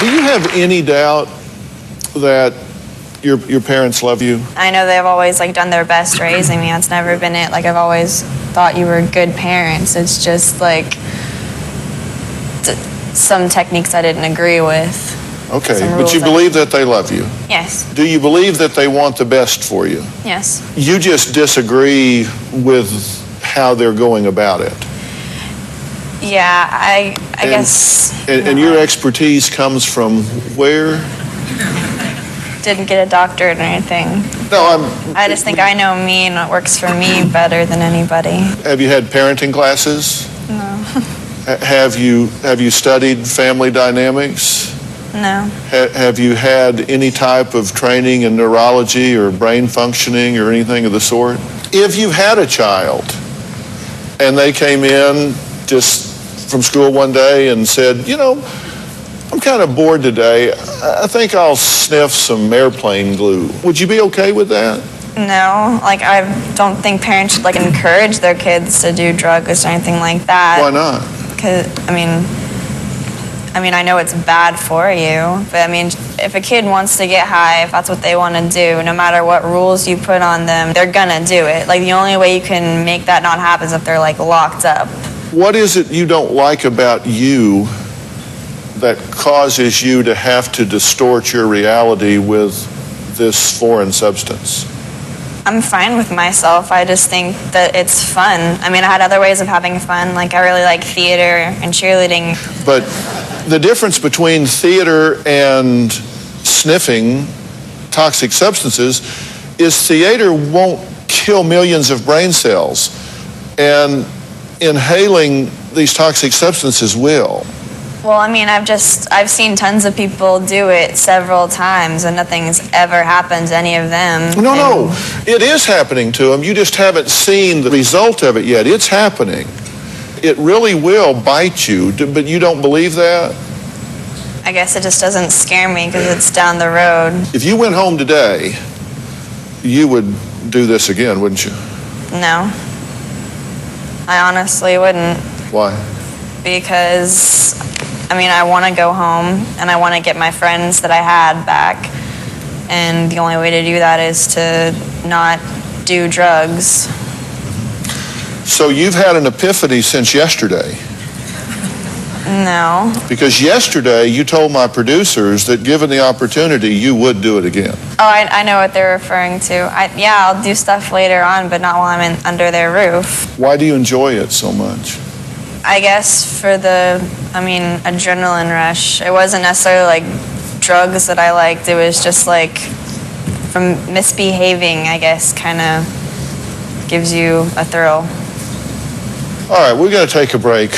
Do you have any doubt that your parents love you? I know they've always done their best raising me. That's never been it. I've always thought you were good parents. It's just some techniques I didn't agree with. Okay, but you believe that they love you? Yes. Do you believe that they want the best for you? Yes. You just disagree with how they're going about it? Yeah, I guess. And your expertise comes from where? Didn't get a doctorate or anything. No, I just think I know me and what works for me better than anybody. Have you had parenting classes? No. Have you studied family dynamics? No. Have you had any type of training in neurology or brain functioning or anything of the sort? If you had a child and they came in just from school one day and said, you know, I'm kind of bored today, I think I'll sniff some airplane glue. Would you be okay with that? No, I don't think parents should encourage their kids to do drugs or anything like that. Why not? Because, I know it's bad for you, but if a kid wants to get high, if that's what they want to do, no matter what rules you put on them, they're gonna do it. The only way you can make that not happen is if they're locked up. What is it you don't like about you that causes you to have to distort your reality with this foreign substance? I'm fine with myself. I just think that it's fun. I had other ways of having fun. I really like theater and cheerleading. But the difference between theater and sniffing toxic substances is theater won't kill millions of brain cells, and inhaling these toxic substances will. Well, I've seen tons of people do it several times, and nothing's ever happened to any of them. No, it is happening to them. You just haven't seen the result of it yet. It's happening. It really will bite you, but you don't believe that? I guess it just doesn't scare me because it's down the road. If you went home today, you would do this again, wouldn't you? No. I honestly wouldn't. Why? Because, I want to go home, and I want to get my friends that I had back. And the only way to do that is to not do drugs. So you've had an epiphany since yesterday? No. Because yesterday you told my producers that given the opportunity, you would do it again. Oh, I know what they're referring to. Yeah, I'll do stuff later on, but not while I'm under their roof. Why do you enjoy it so much? I guess for the, adrenaline rush. It wasn't necessarily drugs that I liked. It was just from misbehaving, I guess, kind of gives you a thrill. All right, we're going to take a break.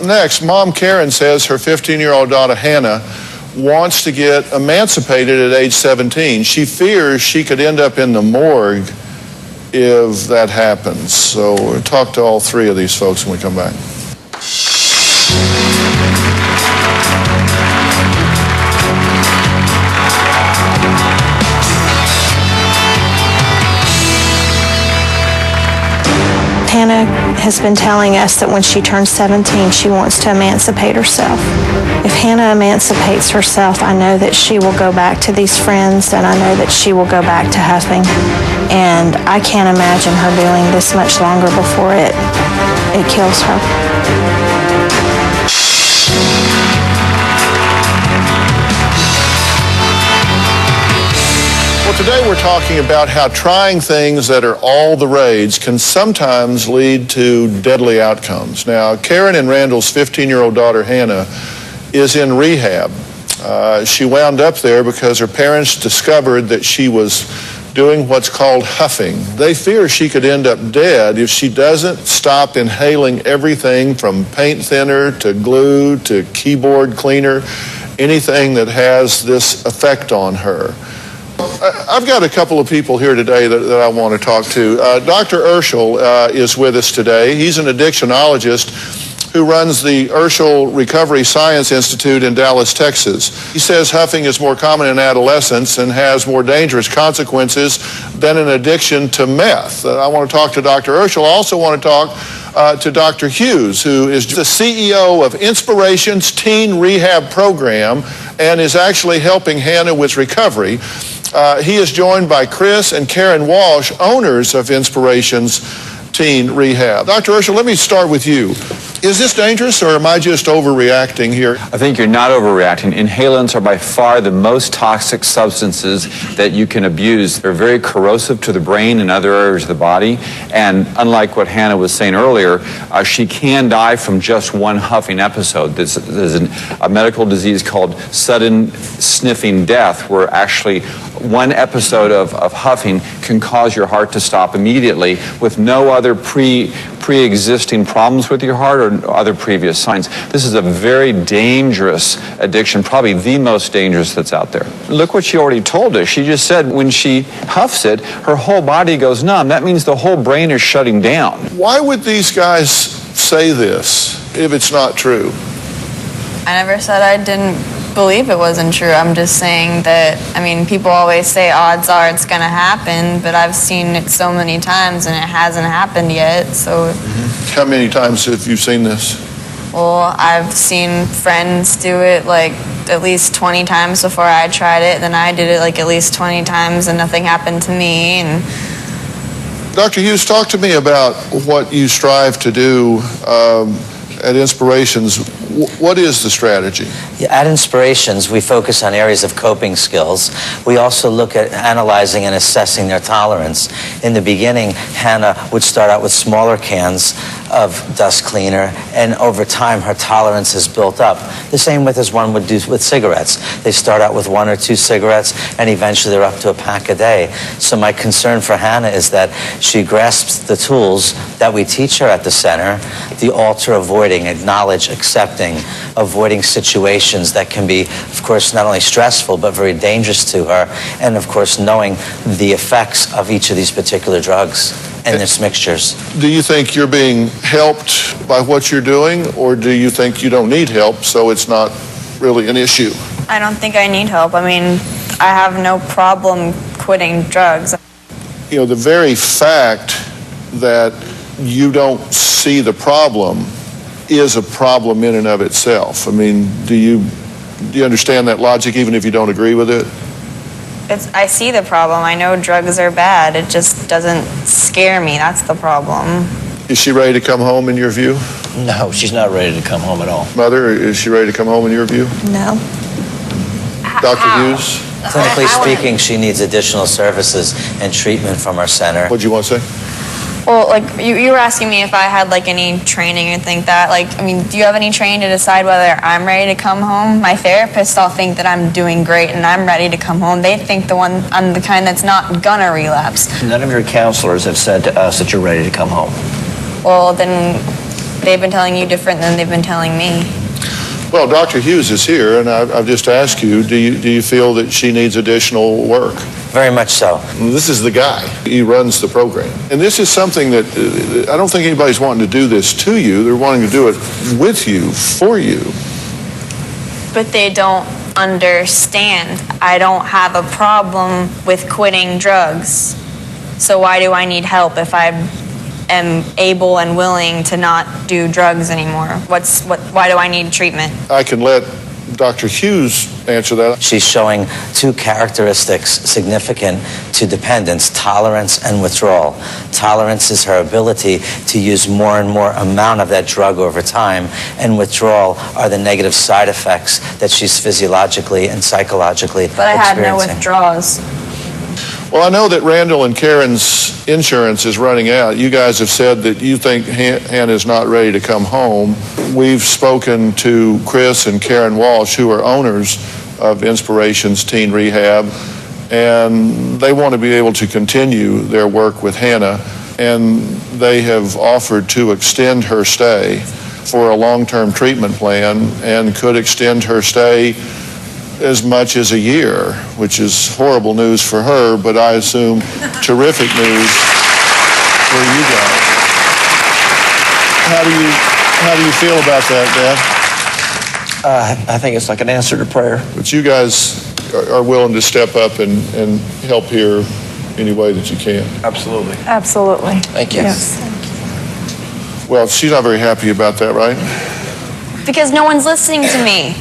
Next, Mom Karen says her 15-year-old daughter Hannah wants to get emancipated at age 17. She fears she could end up in the morgue if that happens. So we'll talk to all three of these folks when we come back. Hannah has been telling us that when she turns 17, she wants to emancipate herself. If Hannah emancipates herself, I know that she will go back to these friends, and I know that she will go back to huffing. And I can't imagine her doing this much longer before it kills her. Well, today we're talking about how trying things that are all the rage can sometimes lead to deadly outcomes. Now, Karen and Randall's 15-year-old daughter, Hannah, is in rehab. She wound up there because her parents discovered that she was doing what's called huffing. They fear she could end up dead if she doesn't stop inhaling everything from paint thinner to glue to keyboard cleaner, anything that has this effect on her. I've got a couple of people here today that I want to talk to. Dr. Urschel is with us today. He's an addictionologist who runs the Urschel Recovery Science Institute in Dallas, Texas. He says huffing is more common in adolescence and has more dangerous consequences than an addiction to meth. I want to talk to Dr. Urschel. I also want to talk to Dr. Hughes, who is the CEO of Inspiration's Teen Rehab Program and is actually helping Hannah with recovery. He is joined by Chris and Karen Walsh, owners of Inspirations Teen Rehab. Dr. Urschel, let me start with you. Is this dangerous, or am I just overreacting here? I think you're not overreacting. Inhalants are by far the most toxic substances that you can abuse. They're very corrosive to the brain and other areas of the body. And unlike what Hannah was saying earlier, she can die from just one huffing episode. There's a medical disease called sudden sniffing death, where actually one episode of huffing can cause your heart to stop immediately with no other pre-existing problems with your heart or other previous signs. This is a very dangerous addiction, probably the most dangerous that's out there. Look what she already told us. She just said when she huffs it, her whole body goes numb. That means the whole brain is shutting down. Why would these guys say this if it's not true? I never said I didn't believe it wasn't true. I'm just saying that, I mean, people always say odds are it's going to happen, but I've seen it so many times and it hasn't happened yet, so. How many times have you seen this? Well, I've seen friends do it like at least 20 times before I tried it, then I did it like at least 20 times and nothing happened to me. And Dr. Hughes, talk to me about what you strive to do at Inspirations. What is the strategy? Yeah, at Inspirations, we focus on areas of coping skills. We also look at analyzing and assessing their tolerance. In the beginning, Hannah would start out with smaller cans of dust cleaner, and over time her tolerance has built up. The same as one would do with cigarettes. They start out with 1 or 2 cigarettes, and eventually they're up to a pack a day. So my concern for Hannah is that she grasps the tools that we teach her at the center, the alter avoiding, acknowledge, accepting, avoiding situations that can be, of course, not only stressful but very dangerous to her, and of course knowing the effects of each of these particular drugs and its mixtures. Do you think you're being helped by what you're doing, or do you think you don't need help, so it's not really an issue? I don't think I need help. I mean, I have no problem quitting drugs. You know, the very fact that you don't see the problem is a problem in and of itself. I mean, do you understand that logic, even if you don't agree with it? I see the problem. I know drugs are bad. It just doesn't scare me. That's the problem. Is she ready to come home in your view? No, she's not ready to come home at all. Mother, is she ready to come home in your view? No. Dr. Hughes? Clinically speaking, she needs additional services and treatment from our center. What'd you want to say? Well, like, you were asking me if I had, like, any training or anything like that. Like, I mean, do you have any training to decide whether I'm ready to come home? My therapists all think that I'm doing great and I'm ready to come home. They think I'm the kind that's not gonna relapse. None of your counselors have said to us that you're ready to come home. Well, then they've been telling you different than they've been telling me. Well, Dr. Hughes is here, and I've just asked you, do you feel that she needs additional work? Very much so. This is the guy. He runs the program. And this is something that I don't think anybody's wanting to do this to you. They're wanting to do it with you, for you. But they don't understand. I don't have a problem with quitting drugs. So why do I need help if I am able and willing to not do drugs anymore? Why do I need treatment? I can let Dr. Hughes answer that. She's showing 2 characteristics significant to dependence: tolerance and withdrawal. Tolerance is her ability to use more and more amount of that drug over time, and withdrawal are the negative side effects that she's physiologically and psychologically But I had no experiencing. withdrawals. Well, I know that Randall and Karen's insurance is running out. You guys have said that you think Hannah's not ready to come home. We've spoken to Chris and Karen Walsh, who are owners of Inspirations Teen Rehab, and they want to be able to continue their work with Hannah, and they have offered to extend her stay for a long-term treatment plan and could extend her stay as much as a year, which is horrible news for her, but I assume terrific news for you guys. How do you feel about that, Dad? I think it's like an answer to prayer. But you guys are willing to step up and help here any way that you can. Absolutely. Absolutely. Thank you. Yes. Well, she's not very happy about that, right? Because no one's listening to me.